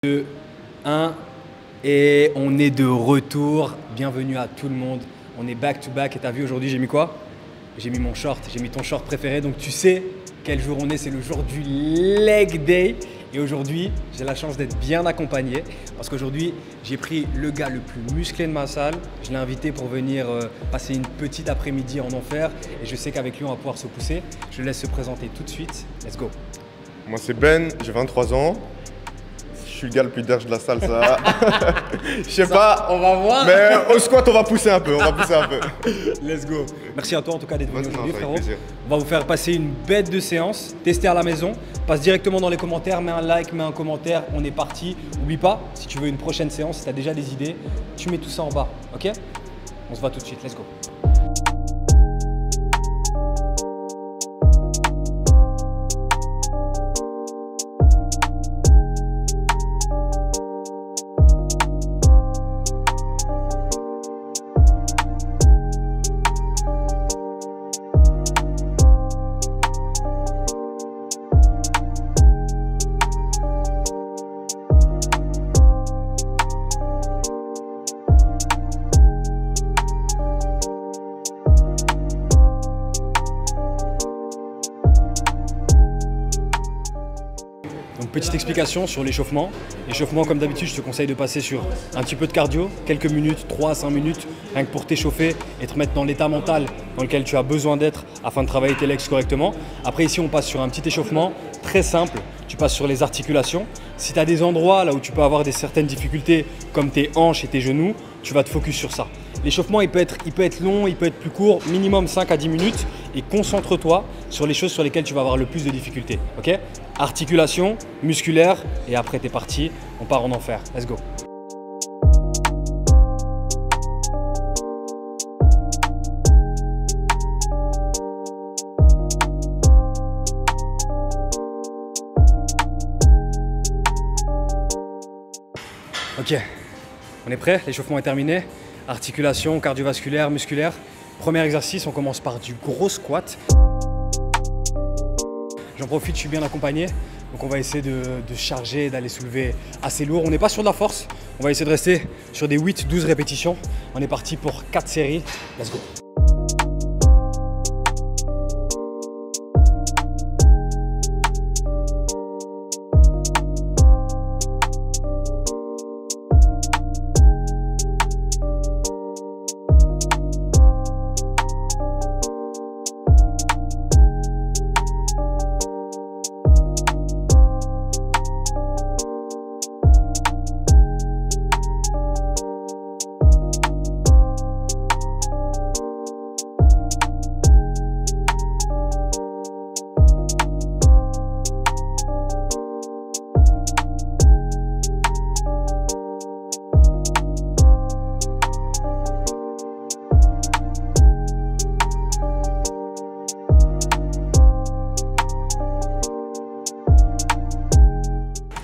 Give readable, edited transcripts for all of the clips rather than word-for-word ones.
2, 1 et on est de retour. Bienvenue à tout le monde. On est back to back et t'as vu aujourd'hui j'ai mis quoi? J'ai mis mon short, j'ai mis ton short préféré, donc tu sais quel jour on est, c'est le jour du leg day. Et aujourd'hui, j'ai la chance d'être bien accompagné parce qu'aujourd'hui, j'ai pris le gars le plus musclé de ma salle. Je l'ai invité pour venir passer une petite après-midi en enfer et je sais qu'avec lui, on va pouvoir se pousser. Je le laisse se présenter tout de suite. Let's go. Moi, c'est Ben, j'ai 23 ans. Je suis le gars le plus derge de la salle, ça. Je sais pas. On va voir. Mais au squat, on va pousser un peu. Let's go. Merci à toi en tout cas d'être venu aujourd'hui, frérot. Plaisir. On va vous faire passer une bête de séance, tester à la maison. Passe directement dans les commentaires, mets un like, mets un commentaire, on est parti. N'oublie pas, si tu veux une prochaine séance, si tu as déjà des idées, tu mets tout ça en bas, ok? On se voit tout de suite, let's go. Donc petite explication sur l'échauffement. L'échauffement, comme d'habitude, je te conseille de passer sur un petit peu de cardio, quelques minutes, 3 à 5 minutes, rien que pour t'échauffer et te mettre dans l'état mental dans lequel tu as besoin d'être afin de travailler tes legs correctement. Après ici, on passe sur un petit échauffement très simple. Tu passes sur les articulations. Si tu as des endroits là où tu peux avoir certaines difficultés comme tes hanches et tes genoux, tu vas te focus sur ça. L'échauffement, il peut être long, il peut être plus court, minimum 5 à 10 minutes et concentre-toi sur les choses sur lesquelles tu vas avoir le plus de difficultés. Ok? Articulation, musculaire et après t'es parti, on part en enfer. Let's go. Ok, on est prêt, l'échauffement est terminé. Articulation, cardiovasculaire, musculaire. Premier exercice, on commence par du gros squat. J'en profite, je suis bien accompagné. Donc on va essayer de charger, d'aller soulever assez lourd. On n'est pas sur de la force. On va essayer de rester sur des 8-12 répétitions. On est parti pour 4 séries. Let's go.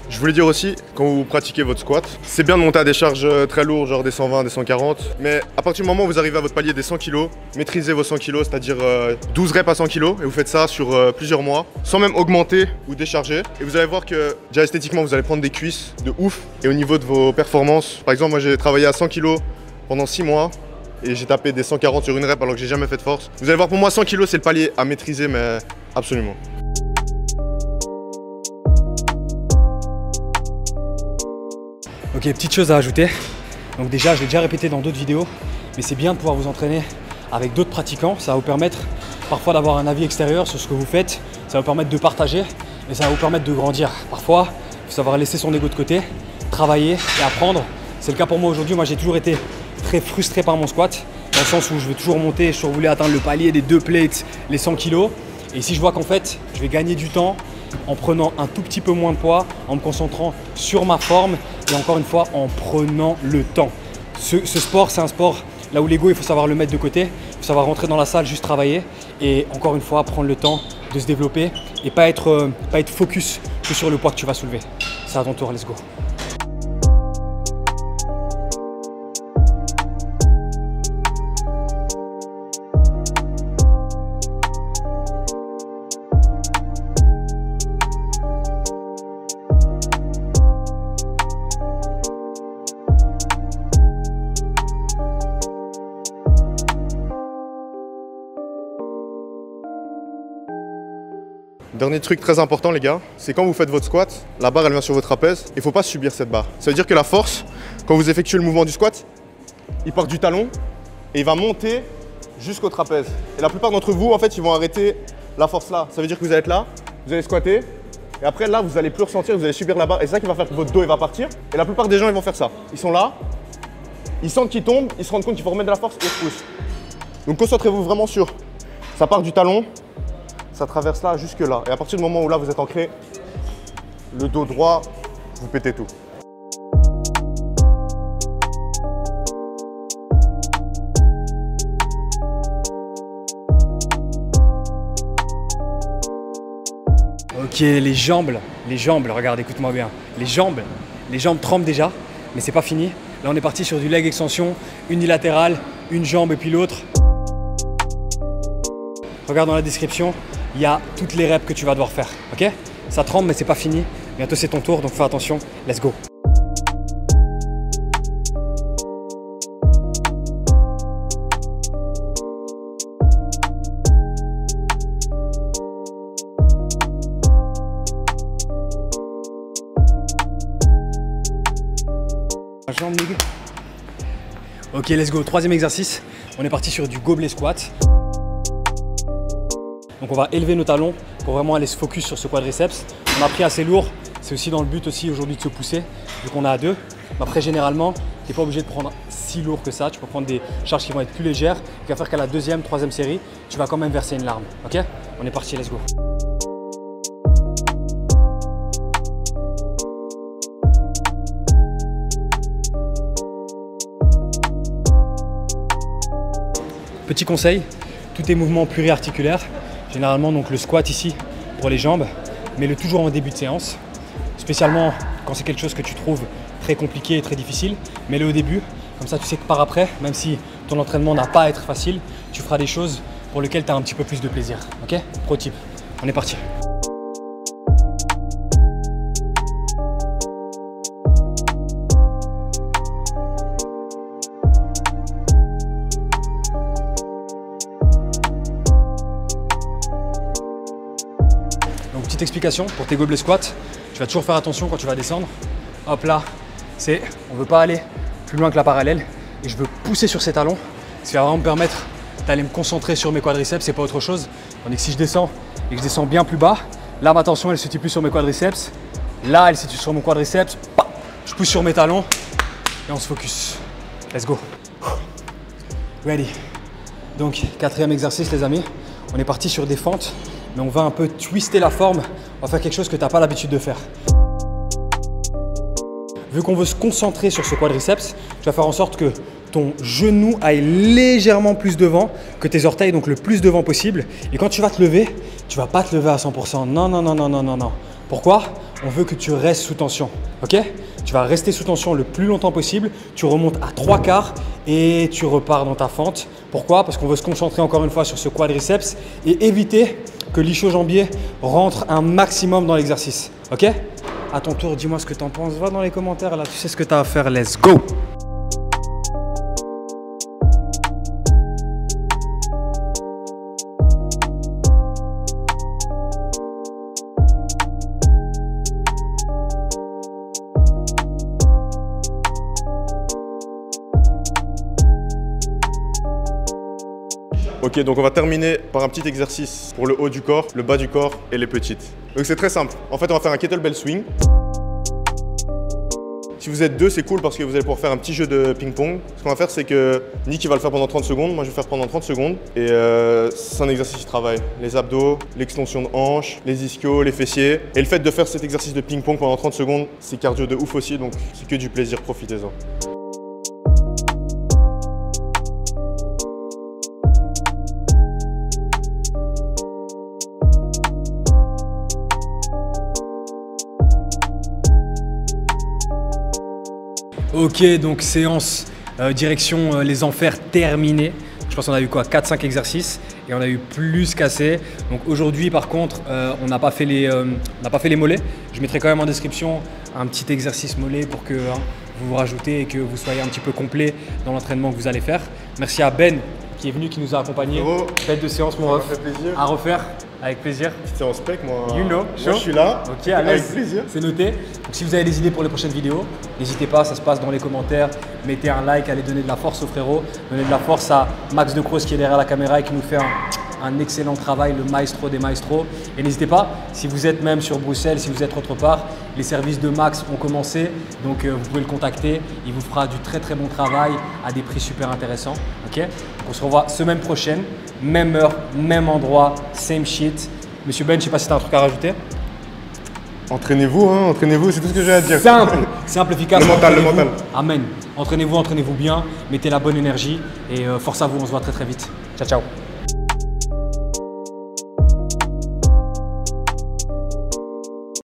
Je voulais dire aussi, quand vous pratiquez votre squat, c'est bien de monter à des charges très lourdes, genre des 120, des 140. Mais à partir du moment où vous arrivez à votre palier des 100 kg, maîtrisez vos 100 kg, c'est-à-dire 12 reps à 100 kg. Et vous faites ça sur plusieurs mois, sans même augmenter ou décharger. Et vous allez voir que déjà esthétiquement, vous allez prendre des cuisses de ouf. Et au niveau de vos performances, par exemple, moi j'ai travaillé à 100 kg pendant 6 mois. Et j'ai tapé des 140 sur une rep alors que j'ai jamais fait de force. Vous allez voir, pour moi 100 kg c'est le palier à maîtriser, mais absolument. Ok, petite chose à ajouter. Donc déjà, je l'ai déjà répété dans d'autres vidéos, mais c'est bien de pouvoir vous entraîner avec d'autres pratiquants. Ça va vous permettre parfois d'avoir un avis extérieur sur ce que vous faites. Ça va vous permettre de partager et ça va vous permettre de grandir. Parfois, il faut savoir laisser son ego de côté, travailler et apprendre. C'est le cas pour moi aujourd'hui. Moi, j'ai toujours été très frustré par mon squat, dans le sens où je veux toujours monter, je voulais atteindre le palier des 2 plates, les 100 kg. Et si je vois qu'en fait, je vais gagner du temps en prenant un tout petit peu moins de poids, en me concentrant sur ma forme et encore une fois en prenant le temps. Ce sport, c'est un sport là où l'ego, il faut savoir le mettre de côté, il faut savoir rentrer dans la salle, juste travailler et encore une fois prendre le temps de se développer et pas être focus que sur le poids que tu vas soulever. C'est à ton tour, let's go. Dernier truc très important les gars, c'est quand vous faites votre squat, la barre elle vient sur votre trapèze et il ne faut pas subir cette barre. Ça veut dire que la force, quand vous effectuez le mouvement du squat, il part du talon et il va monter jusqu'au trapèze. Et la plupart d'entre vous, en fait, ils vont arrêter la force là. Ça veut dire que vous allez être là, vous allez squatter et après là, vous allez plus ressentir, vous allez subir la barre et c'est ça qui va faire que votre dos il va partir. Et la plupart des gens, ils vont faire ça. Ils sont là, ils sentent qu'ils tombent, ils se rendent compte qu'il faut remettre de la force et ils poussent. Donc concentrez-vous vraiment sur, ça part du talon, ça traverse là jusque là. Et à partir du moment où là vous êtes ancré, le dos droit, vous pétez tout. Ok, les jambes, regarde, écoute-moi bien. Les jambes tremblent déjà, mais c'est pas fini. Là, on est parti sur du leg extension unilatérale, une jambe et puis l'autre. Regarde dans la description, il y a toutes les reps que tu vas devoir faire, ok? Ça tremble, mais c'est pas fini. Bientôt, c'est ton tour, donc fais attention. Let's go! Ok, let's go. Troisième exercice. On est parti sur du gobelet squat. Donc on va élever nos talons pour vraiment aller se focus sur ce quadriceps. On a pris assez lourd. C'est aussi dans le but aussi aujourd'hui de se pousser, vu qu'on a à deux. Après, généralement, tu n'es pas obligé de prendre si lourd que ça. Tu peux prendre des charges qui vont être plus légères, qui va faire qu'à la deuxième, troisième série, tu vas quand même verser une larme. Ok? On est parti, let's go. Petit conseil, tous tes mouvements pluriarticulaires, généralement donc le squat ici pour les jambes, mets-le toujours en début de séance, spécialement quand c'est quelque chose que tu trouves très compliqué et très difficile, mets-le au début, comme ça tu sais que par après, même si ton entraînement n'a pas à être facile, tu feras des choses pour lesquelles tu as un petit peu plus de plaisir. Ok? Pro tip, on est parti. Donc petite explication pour tes gobelets squats, tu vas toujours faire attention quand tu vas descendre. Hop là, on ne veut pas aller plus loin que la parallèle et je veux pousser sur ces talons, ce qui va vraiment me permettre d'aller me concentrer sur mes quadriceps et pas autre chose. Tandis que si je descends et que je descends bien plus bas, là ma tension elle se situe plus sur mes quadriceps, là elle se situe sur mon quadriceps, je pousse sur mes talons et on se focus. Let's go. Ready. Donc quatrième exercice les amis, on est parti sur des fentes. Mais on va un peu twister la forme, on va faire quelque chose que tu n'as pas l'habitude de faire. Vu qu'on veut se concentrer sur ce quadriceps, tu vas faire en sorte que ton genou aille légèrement plus devant que tes orteils, donc le plus devant possible. Et quand tu vas te lever, tu ne vas pas te lever à 100%. Non, non, non, non, non, non, non. Pourquoi? On veut que tu restes sous tension, ok? Tu vas rester sous tension le plus longtemps possible, tu remontes à 3/4 et tu repars dans ta fente. Pourquoi? Parce qu'on veut se concentrer encore une fois sur ce quadriceps et éviter que l'ischio-jambier rentre un maximum dans l'exercice, ok? À ton tour, dis-moi ce que tu en penses, va dans les commentaires là, tu sais ce que tu as à faire, let's go! Ok, donc on va terminer par un petit exercice pour le haut du corps, le bas du corps et les petites. Donc c'est très simple. En fait, on va faire un kettlebell swing. Si vous êtes deux, c'est cool parce que vous allez pouvoir faire un petit jeu de ping-pong. Ce qu'on va faire, c'est que Nick il va le faire pendant 30 secondes, moi je vais le faire pendant 30 secondes. Et c'est un exercice qui travaille les abdos, l'extension de hanches, les ischios, les fessiers. Et le fait de faire cet exercice de ping-pong pendant 30 secondes, c'est cardio de ouf aussi, donc c'est que du plaisir, profitez-en. Ok, donc séance direction les enfers terminée. Je pense qu'on a eu quoi, 4-5 exercices et on a eu plus qu'assez. Donc aujourd'hui par contre, on n'a pas fait les mollets. Je mettrai quand même en description un petit exercice mollet pour que vous vous rajoutez et que vous soyez un petit peu complet dans l'entraînement que vous allez faire. Merci à Ben qui est venu, qui nous a accompagnés. Bête de séance mon ref. À refaire. Avec plaisir. C'est en spec, moi. You know, moi, chaud. je suis là. Ok, à avec l'aise. plaisir. C'est noté. Donc, si vous avez des idées pour les prochaines vidéos, n'hésitez pas, ça se passe dans les commentaires. Mettez un like, allez donner de la force au frérot. Donnez de la force à Max de Cross qui est derrière la caméra et qui nous fait un excellent travail, le maestro des maestros. Et n'hésitez pas, si vous êtes même sur Bruxelles, si vous êtes autre part, les services de Max ont commencé. Donc, vous pouvez le contacter. Il vous fera du très très bon travail à des prix super intéressants. Ok, donc, on se revoit semaine prochaine. Même heure, même endroit, same shit. Monsieur Ben, je sais pas si tu as un truc à rajouter. Entraînez-vous, hein, entraînez-vous, c'est tout ce que j'ai à dire. Simple, efficace. Le mental, le Entraînez-vous. mental. Amen. Entraînez-vous bien, mettez la bonne énergie et force à vous, on se voit très très vite. Ciao, ciao.